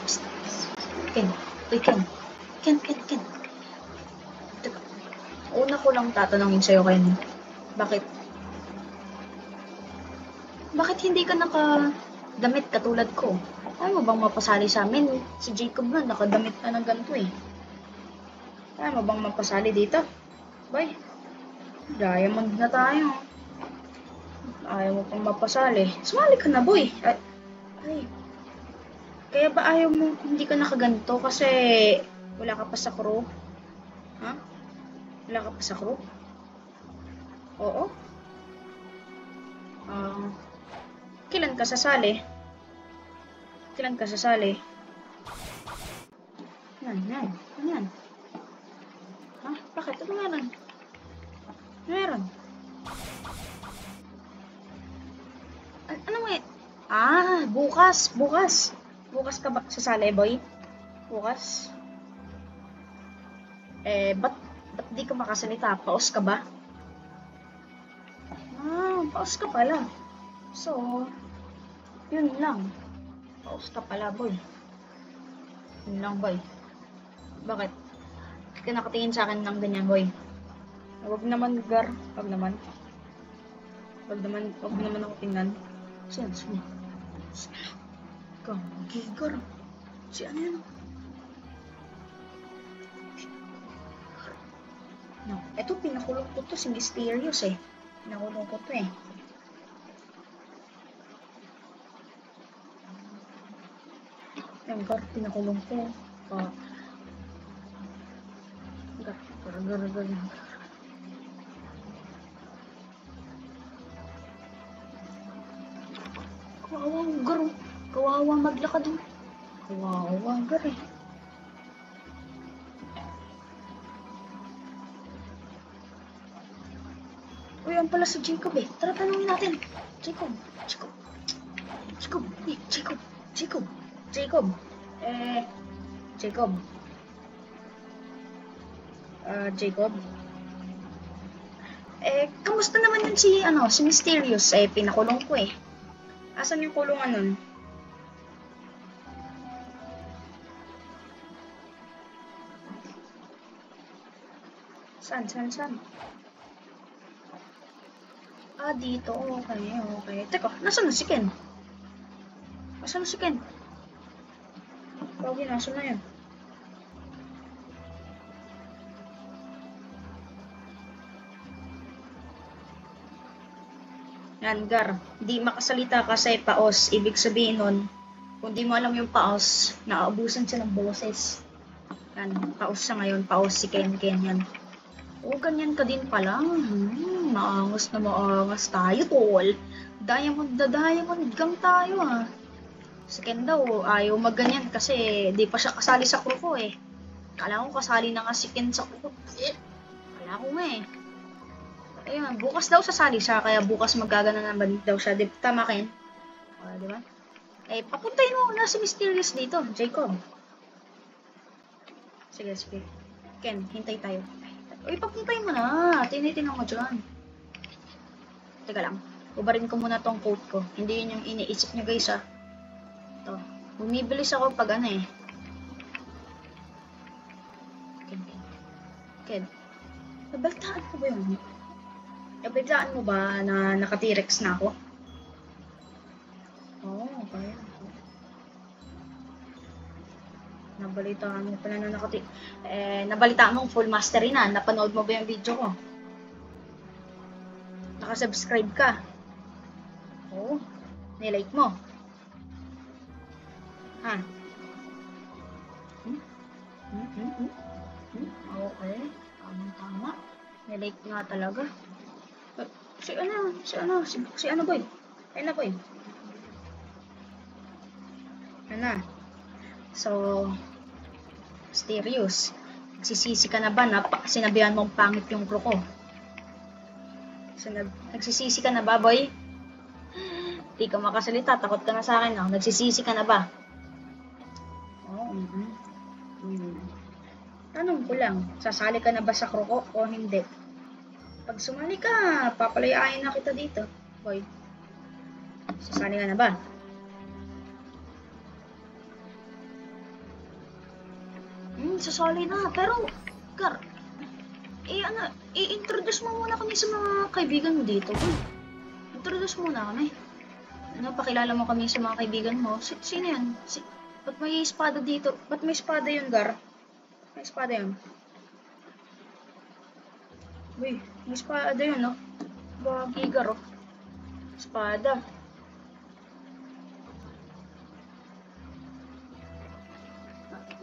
Psst. Ken. Uy, Ken. Ken. Teka. Una ko lang tatanungin sa'yo, Ken. Bakit hindi ka nakadamit katulad ko? Ayaw mo bang mapasali sa amin? Si Jacob nga, nakadamit na ng ganito eh. Ayaw mo bang mapasali dito? Boy, diamond na tayo. Ayaw mo pang mapasali. Sumali ka na, boy. Ay. Kaya ba ayaw mo, hindi ka nakaganto kasi wala ka pa sa crew? Ha? Wala ka pa sa crew? Oo? Kailan ka sasali? Yan. Ha? Bakit? Ano meron? Ano eh? Bukas. Bukas ka ba sasali, boy? Bukas? Ba't di ka makasalita? Paus ka ba? Paus ka pala. So, yun lang. Paus ka pala, boy. Yun lang, boy. Bakit? Ka nakatingin sa akin ng ganyan, boy. Huwag naman, Gar. Huwag naman ako tingnan. Sino? Gagi, Gar. Si ano yan? No. Eto, pinakulong ko to. Si Mysterious eh. Pinakulong ko to eh. Yan, Gar. Pinakulong ko. Gar. Kawawa, Gar. Kawawa maglakad. Kawawa, Gar eh. Uy, yan pala si Jacob eh. Tara, tanungin natin. Jacob. Jacob. Kamusta naman yun si Mysterious? Pinakulong ko eh. Asan yung kulungan nun? Saan? Dito. Okay. Teka, nasaan na si Ken? Pogi, nasaan na yun? Yan, Gar. Di makasalita kasi paos. Ibig sabihin nun, kung di mo alam yung paos, naaabusan siya ng boses. Yan, paos siya ngayon. Paos si Ken yan. Ganyan ka din pala. Maangas tayo, tol. Diamond gang tayo Si Ken daw, ayaw magganyan kasi di pa siya kasali sa crew ko eh. Kala ko kasali na nga si Ken sa crew ko. Kala ko nga eh. Ayun, bukas daw sasali siya, kaya bukas magagana naman daw siya. Tama, Ken? Di ba? Papuntayin mo na si Mysterious dito, Jacob. Sige. Ken, hintay tayo. Papuntayin mo na. Tinitingnan mo dyan. Teka lang. Ubarin ko muna tong quote ko. Hindi yun yung iniisip nyo, guys, Ito. Bumibilis ako pag Ken. Nabaltaan ko ba yun? Nabaltaan mo ba na naka-T-Rex na ako? Okay. Nabalitaan mo pala na nabalitaan mo full mastery na. Napanood mo ba yung video ko? Naka-subscribe ka? Oo. Nilike mo? Okay. Tama. Nilike nga talaga. Si ano, boy? Boy. So, Mysterious. Nagsisisi ka na ba na sinabihan mong pangit yung crew ko? Nagsisisi ka na ba, boy? Di ka makasalita, takot ka na sa akin, Nagsisisi ka na ba? Tanong ko lang, sasali ka na ba sa crew ko o hindi? Pag sumali ka, papalayain na kita dito, boy. Sasali ka na ba? sasali na. Pero, Gar, i-introduce mo muna kami sa mga kaibigan mo dito. Introduce muna kami. Pakilala mo kami sa mga kaibigan mo. Sino yan? Ba't may espada dito? Ba't may espada yun, Gar? May espada yun. Uy, may espada yun, no? Bagi, Gar, oh. Espada.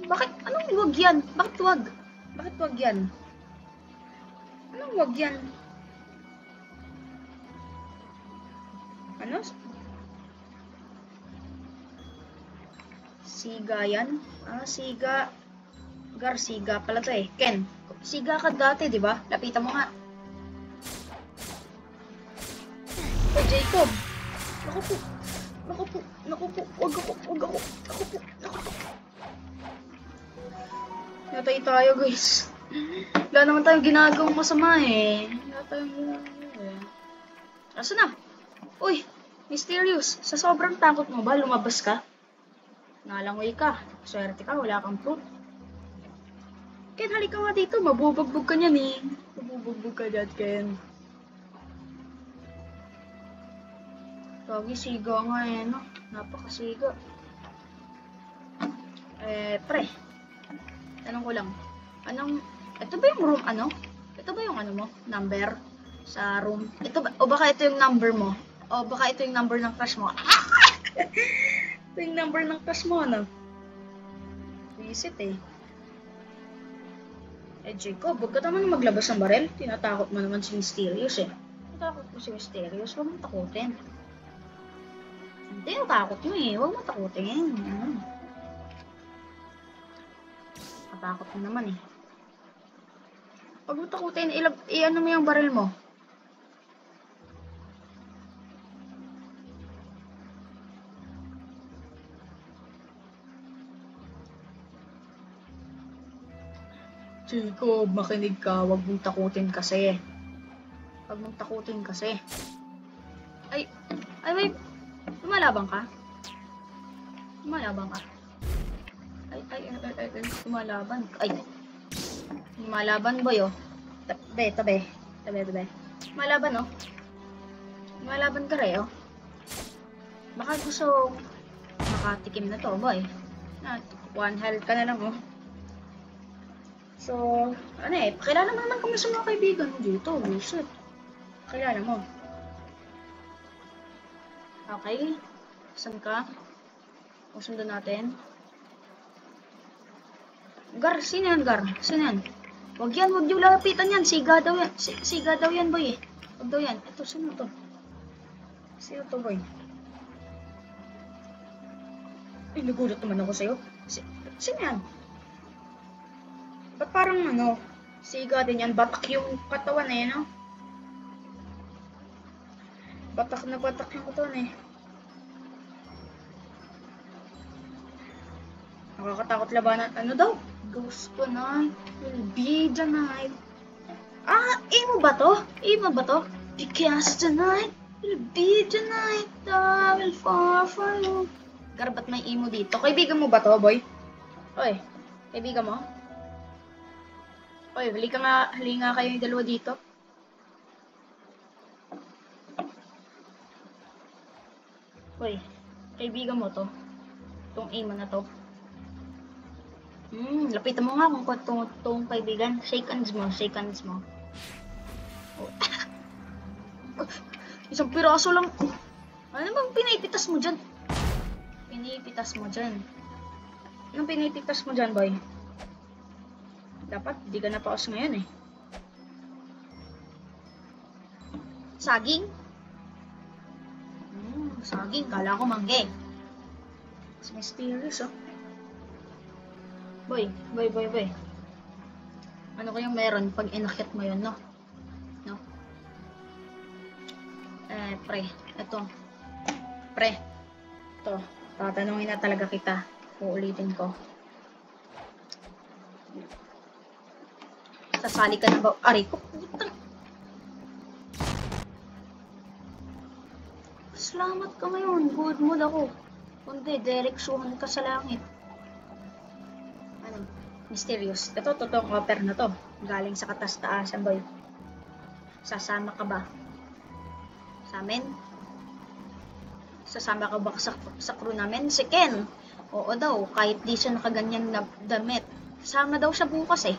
Bakit? Anong wag yan? Bakit wag? Bakit wag yan? Anong wag yan? Ano? Siga yan? Siga. Gar, siga pala to eh. Ken, siga ka dati, di ba? Lapitan mo nga. Oh, Jacob. Naku po. Wag ako. Natay tayo, guys. Wala naman tayong ginagawang masama eh. Asa na? Uy, Mysterious. Sa sobrang takot mo ba, lumabas ka? Nalangoy ka. Swerte ka, wala kang fruit. Ken, halika nga dito. Mabubugbog ka niyan eh. Mabubugbog ka dyan, Ken. Tawagi, siga nga eh, no? Napakasiga. Pre. Tanong ko lang. Ito ba yung room, ano? Ito ba yung ano mo? Number? Sa room? Ito ba? O baka ito yung number mo? O baka ito yung number ng crush mo? Ito yung number ng crush mo, ano? Visit eh. Jacob, huwag ka naman maglabas ng barel. Tinatakot mo naman si Mysterious eh. Tinatakot mo si Mysterious, huwag mo takutin. Hindi, natakot mo eh. Huwag mo takutin. Natakot mo naman eh. Huwag mo takutin, i-ano mo yung baril mo. Jacob, makinig ka. Huwag mong takutin kasi. Huwag mong takutin kasi. Ay, wait. Lumalabang ka? Lumalaban ka? Lumalaban. Ay. Lumalaban, boy, oh. Tabi. Lumalaban, oh. Lumalaban ka rin, oh. Baka gusto makatikim na to, boy. One health ka na lang, oh. So, ano eh, pakilala mo naman kami sa mga kaibigan mo dito. Shit. Pakilala mo. Okay. Saan ka? Sundan natin. Gar, sino yan, Gar? Sino yan? Wag yung lapitan yan. Siga daw yan. Siga daw yan, boy eh. Wag daw yan. Ito, sino to? Sino to, boy? Ay, nagulat naman ako sa'yo. Sino yan? Ba't parang ano, siga din yan, batak yung katawan eh, no? Batak na batak yung katawan eh. Nakakatakot labanan. Ano daw? Ghost pa night, will be the night. Emo ba to? Because the night will be the night I will fall for you. Garbat may emo dito. Kaibigan mo ba to, boy? Oy, kaibigan mo? Oy, hali nga kayo yung dalawa dito. Oy, kaibigan mo to. Itong emo na to. Lapitan mo nga kung itong kaibigan. Shake hands mo. Oh. Isang piraso lang. Ano bang pinipitas mo dyan? Anong pinipitas mo dyan, boy? Dapat, di ka napaos ngayon eh. Saging? Saging, kala ko mangge. It's mysterious, oh. Boy. Ano kayang meron pag inakyat mo yun, no? No? Pre. Ito. Tatanungin na talaga kita. Uulitin ko. Sasali ka na ba? Aray ko. Salamat ka ngayon. Good mood ako. Kundi, direksyohan ka sa langit. Ano? Mysterious. Ito, totoong offer na to. Galing sa katas-taasan, boy. Sasama ka ba sa amin? Sasama ka ba sa crew namin? Si Ken. Oo daw, kahit di siya nakaganyan na damit. Sasama daw siya bukas eh.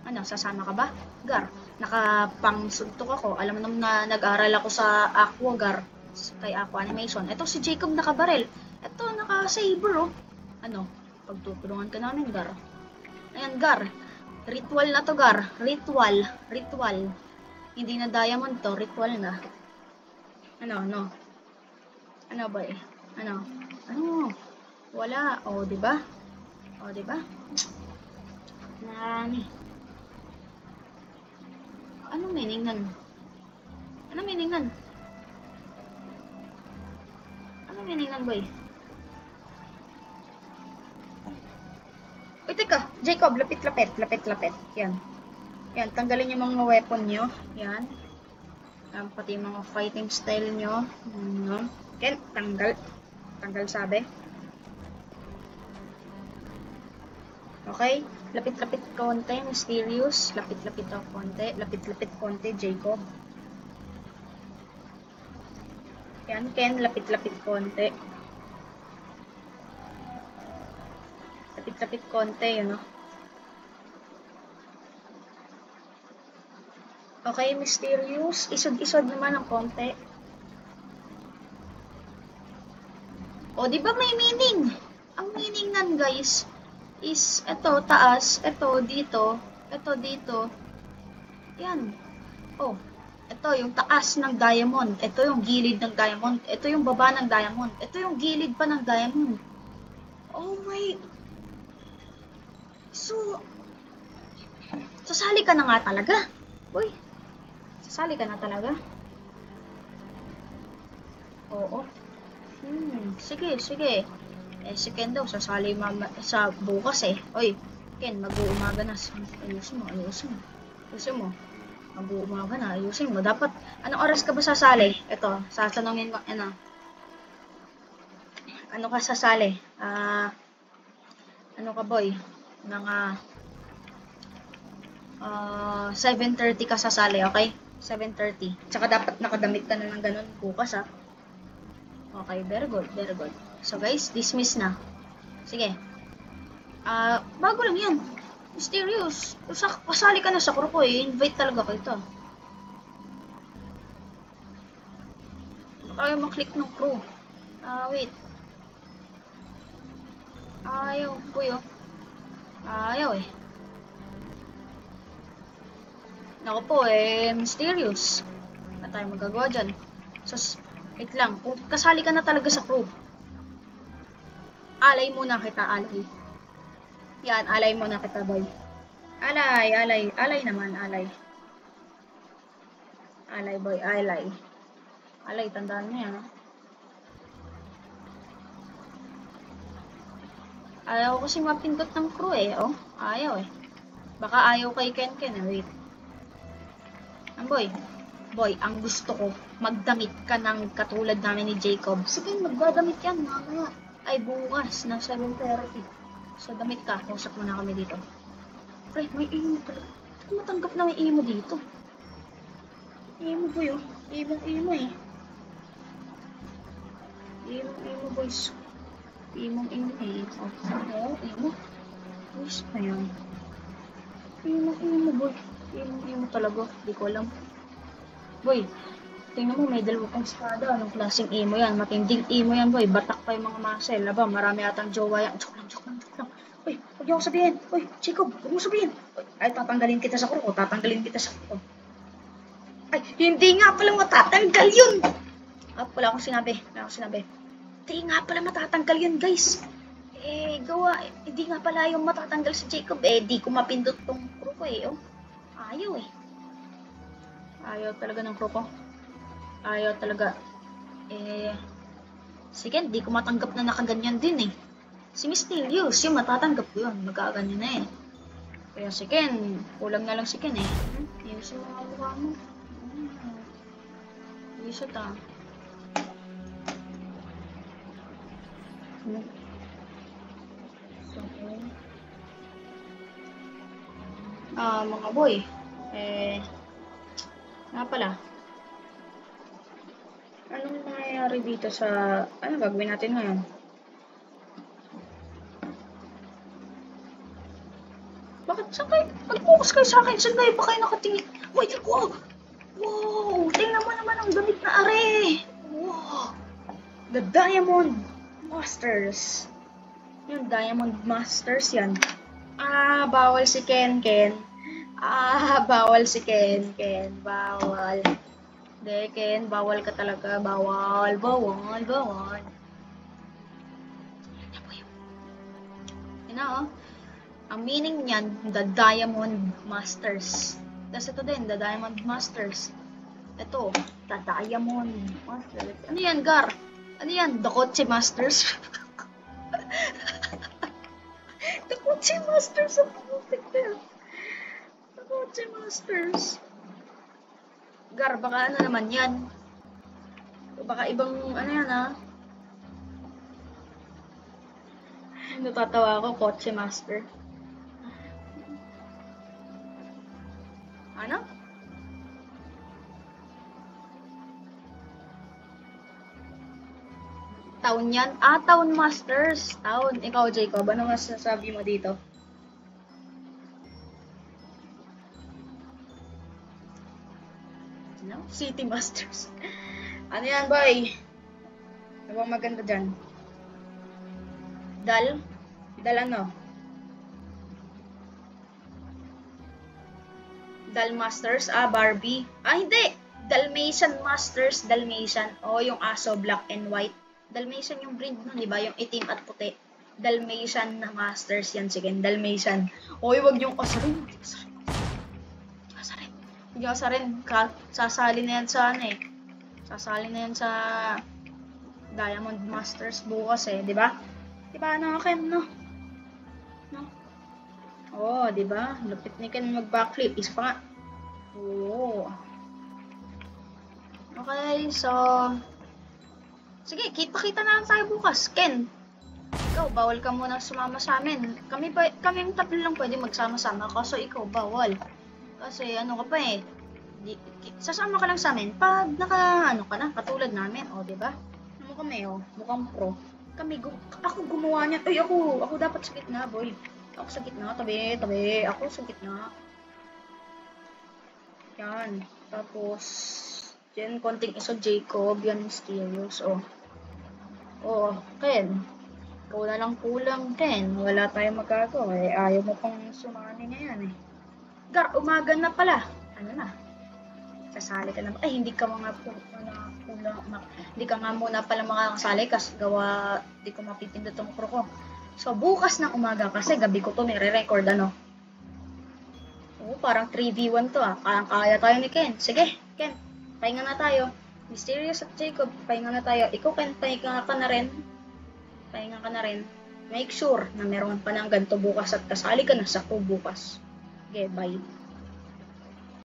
Ano, sasama ka ba? Gar, nakapangsuntok ako. Alam mo naman na nag-aral ako sa Aqua, Gar. Kay Aqua Animation. Ito si Jacob nakabarel. Ito, naka-saber oh. Ano, pagtutulungan ka namin, Gar. Ayan, Gar. Ritual na to, Gar. Ritual. Ritual. Hindi na diamond to, ritual na. Ano? Ano ba eh? Ano? Wala. O, diba? Nani. Anong meaning nun? Anong meaning nun, boy? Uy, teka. Jacob, lapit. Yan. Yan, tanggalin yung mga weapon nyo. Yan. Pati yung mga fighting style nyo. Ken, tanggal. Tanggal sabi. Okay. Lapit-lapit konti, Mysterious. Lapit-lapit konti. Lapit-lapit konti, Jacob. Yan, Ken, lapit-lapit konti. Lapit-lapit konti, yun know? Okay, Mysterious. Isod-isod naman ng konti. O, di ba may meaning? Ang meaning nan, guys, is ito, taas, ito, dito, ito, dito. Yan. Oh, ito yung taas ng diamond. Ito yung gilid ng diamond. Ito yung baba ng diamond. Ito yung gilid pa ng diamond. Oh my... So, sasali ka na nga talaga. Uy, sasali ka na talaga. Oo. Sige. Si Ken daw, sasali sa bukas eh. Oy, Ken, mag-uumaga na. Ayusin mo. Mag-uumaga na, ayusin mo. Dapat, anong oras ka ba sasali? Ito, satanungin ko, ano ka sasali? Ano ka, boy? Mga 7:30 ka sasali, okay? 7:30. Tsaka dapat nakadamit ka na ng ganun bukas, ha? Okay, very good. So guys, dismiss na. Sige. Bago lang yan. Mysterious. Kasali ka na sa crew ko eh. Invite talaga ko ito. Baka ayaw maklik ng crew. Wait. Ayaw, boy oh. Ayaw eh. Naku po eh, Mysterious. Wala tayong magagawa dyan. So, wait lang. Kung kasali ka na talaga sa crew, alay muna kita, alay. Yan, alay muna kita, boy. Alay naman, alay. Alay, boy, alay. Alay, tandaan mo yan, ha? Ayaw ko kasi mapindot ng crew eh, oh. Ayaw eh. Baka ayaw kay Ken eh, wait. Boy, ang gusto ko, magdamit ka ng katulad namin ni Jacob. Sige, magdadamit yan, mamaya. Ay, bukas, ng 7:30. So, damit ka. Kausap mo na kami dito. Pre, may imo pala. Hindi ko matanggap na may imo dito. Imo boy, oh. Imo eh. Imo boys. Imo eh. Oh, imo. Boys na yan. Imo boy. Imo talaga. Di ko alam. Boy, tingnan mo, may dalawa pang espada. Anong klaseng imo yan? Matinding imo yan, boy. Batak pa yung mga muscle. Aba, marami atang jowa yan. Joke lang. Uy, huwag niyo ako sabihin. Uy, Jacob, huwag mo sabihin. Ay, tatanggalin kita sa crew. Ay, hindi nga pala matatanggal yun. Wala akong sinabi. Hindi nga pala matatanggal yun, guys. Hindi nga pala yung matatanggal si Jacob. Di ko mapindot tong crew ko eh. Oh. Ayaw eh. Ayaw talaga ng crew ko. Ayaw talaga. Sige, di ko matanggap na nakaganyan din eh. Si Mysterious, yung matatanggap ko yun. Magkaganyan na eh. Kaya si Ken, kulang na lang si Ken eh. Yung sa mga mukha mo. Isot ah. So, Mga boy. Nga pala. Anong nangyayari dito sa... Ano gagawin natin ngayon? Bakit saan kayo? Mag-focus kayo sa akin. Saan kayo ba kayo nakatingin? Wait, wow! Wow! Tingnan mo naman ang damit na are! Wow! The Diamond Masters. Yung Diamond Masters yan. Bawal si Ken. Bawal si Ken. Bawal. Hindi, Ken. Bawal ka talaga. Bawal. Yan na, oh. Ang meaning niyan, The Diamond Masters. Tapos ito din, The Diamond Masters. Ito, The Diamond Masters. Ano yan, Gar? Ano yan? The Kotse Masters? The Kotse Masters of Putik na. The Kotse Masters. Gar, baka ano naman yan? Baka ibang, ano yan, ha? Natatawa ako, Kotse Master. Ano? Town yan? Town Masters. Town. Ikaw, Jacob, ano masasabi mo dito? No? City Masters. Ano yan, boy? Ano bang maganda dyan? Dal? Dal ano? Dal Masters? Barbie. Hindi! Dalmatian Masters. Dalmatian. Yung aso, black and white. Dalmatian yung breed nun, di ba? Yung itim at puti. Dalmatian na Masters yan. Sige, Dalmatian. Huwag yung asarin. Hindi asarin. Sasali na yan sa ano eh. Sasali na yan sa Diamond Masters bukas eh, di ba? Di ba ano, Ken, no? Di ba? Lupit ni Ken mag-backflip. Isa pa nga. Okay, so... Sige, kita na lang tayo bukas. Ken, ikaw, bawal ka muna sumama sa amin. Kami yung tatlo lang pwede magsama-sama. Kaso ikaw, bawal. Kasi ano ka pa eh. Sasama ka lang sa amin pag ano ka na, katulad namin. Di ba? Ano kami, mukhang pro. Ako gumawa niya. Ako dapat sa gitna, boy. Ako sa gitna, tabi. Ako sa gitna. Yan. Tapos, yan, konting iso Jacob. Yan, mysterious. Ken. Ikaw na lang kulang, Ken. Wala tayong magagawa. Ayaw mo pang sumani ngayon eh. Gar, umaga na pala. Ano na? Sasali ka na. Hindi ka hindi ka nga muna pala makakasali kasi gawa, di ko mapipindot ang pro ko. So, bukas na umaga kasi gabi ko to nire-record, ano? Parang 3v1 to, kaya tayo ni Ken. Sige, Ken, pahinga na tayo. Mysterious at Jacob, pahinga na tayo. Ikaw, Ken, pahinga ka na rin. Make sure na meron pa ng ganito bukas at kasali ka na sa ko bukas. Okay, bye.